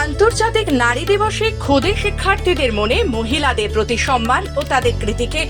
আন্তর্জাতিক নারী দিবসে ক্ষুদে শিক্ষার্থীদের মনে মহিলাদের প্রতি সম্মান ও তাদের কৃতিকে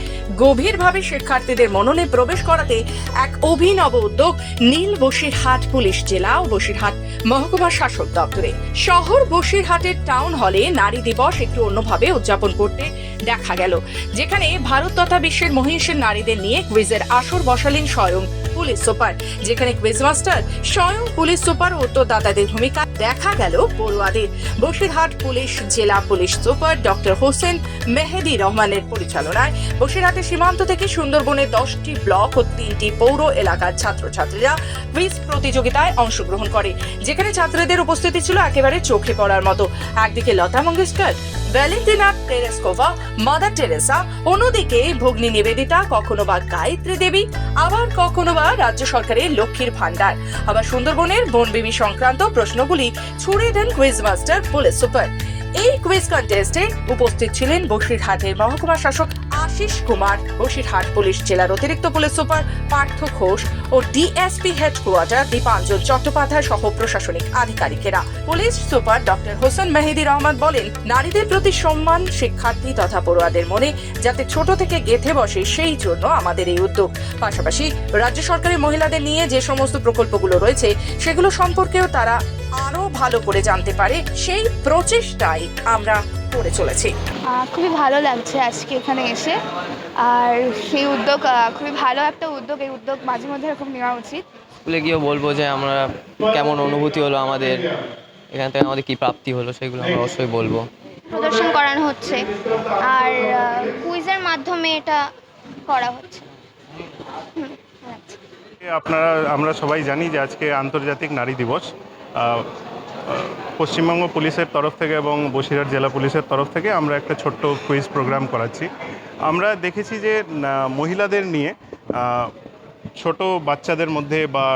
গভীরভাবে শিক্ষার্থীদের মননে প্রবেশ করাতে এক অভিনব উদ্যোগ নীল বসিরহাট পুলিশ জেলা ও বসিরহাট মহকুমা শাসক দপ্তরে। শহর বসিরহাটের টাউন হলে নারী দিবস একটু অন্যভাবে উদযাপন করতে দেখা গেল, যেখানে ভারত তথা বিশ্বের মহিষের নারীদের নিয়ে কুইজের আসর বসালেন স্বয়ং পুলিশ সুপার, যেখানে কুইজ মাস্টার স্বয়ং পুলিশ সুপার ও উত্তরদাতাদের ভূমিকা দেখা গেল পড়ুয়াদের। বসিরহাট পুলিশ জেলা পুলিশ সুপার ডক্টর হোসেন মেহেদি রহমানের পরিচালনায় বসিরহাটের সীমান্ত থেকে সুন্দরবনের 10টি ব্লক ও 3টি পৌর এলাকার ছাত্রছাত্রীরা কুইজ প্রতিযোগিতায় অংশগ্রহণ করে, যেখানে ছাত্রীদের উপস্থিতি ছিল একেবারে চোখে পড়ার মতো। একদিকে Lata Mangeshkar, Valentina Tereshkova, Mother Teresa, অন্যদিকে ভগ্নী নিবেদিতা, কখনো বা গায়ত্রী দেবী, আবার কখনো বা রাজ্য সরকারের লক্ষ্মীর ভান্ডার, আবার সুন্দরবনের বনবিবি সংক্রান্ত প্রশ্নগুলি ছুড়ে দেন কুইজ মাস্টার পুলিশ সুপার। এই কুইজ কন্টেস্টে উপস্থিত ছিলেন বসিরহাটের মহকুমা শাসক আশিস কুমার, বসিরহাট পুলিশ জেলার অতিরিক্ত পুলিশ সুপার পার্থ ঘোষ ও ডিএসপি হেডকোয়ার্টার দীপাঞ্জন চট্টোপাধ্যায় সহ প্রশাসনিক আধিকারিকেরা। পুলিশ সুপার ডক্টর হোসেন মেহেদি রহমান বলেন, নারীদের প্রতি সম্মান শিক্ষার্থী তথা পড়ুয়াদের মনে যাতে ছোট থেকে গেঁথে বসে, সেই জন্য আমাদের এই উদ্যোগ। পাশাপাশি রাজ্য সরকারের মহিলাদের নিয়ে যে সমস্ত প্রকল্পগুলো রয়েছে সেগুলো সম্পর্কেও তারা আরো ভালো করে জানতে পারে, সেই প্রচেষ্টাই আমরা করে চলেছি। খুবই ভালো লাগছে আজকে এখানে এসে, আর সেই উদ্যোগ খুবই ভালো একটা উদ্যোগ। এই উদ্যোগ মাঝে মধ্যে এরকম নেওয়া উচিত। স্কুলে গিয়েও বলবো যে আমরা কেমন অনুভূতি হলো, আমাদের এখান থেকে আমাদের কী প্রাপ্তি হলো, সেগুলো আমরা অবশ্যই বলবো। প্রদর্শন করানো হচ্ছে আর কুইজের মাধ্যমে এটা করা হচ্ছে। আমরা সবাই জানি যে আজকে আন্তর্জাতিক নারী দিবস। পশ্চিমবঙ্গ পুলিশের তরফ থেকে এবং বসিরহাট জেলা পুলিশের তরফ থেকে আমরা একটা ছোট্ট কুইজ প্রোগ্রাম করাচ্ছি। আমরা দেখেছি যে মহিলাদের নিয়ে ছোট বাচ্চাদের মধ্যে বা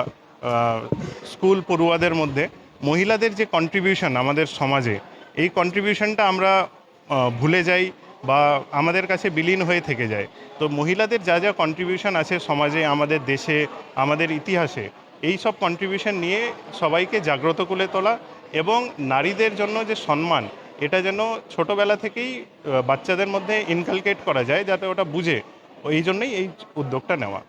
স্কুল পড়ুয়াদের মধ্যে মহিলাদের যে কন্ট্রিবিউশন আমাদের সমাজে, এই কন্ট্রিবিউশনটা আমরা ভুলে যাই বা আমাদের কাছে বিলীন হয়ে থেকে যায়। তো মহিলাদের যা যা কন্ট্রিবিউশন আছে সমাজে, আমাদের দেশে, আমাদের ইতিহাসে, এই সব কন্ট্রিবিউশন নিয়ে সবাইকে জাগ্রত করে তোলা এবং নারীদের জন্য যে সম্মান, এটা যেন ছোটোবেলা থেকেই বাচ্চাদের মধ্যে ইনকালকেট করা যায়, যাতে ওটা বুঝে। এই জন্যই এই উদ্যোগটা নেওয়া।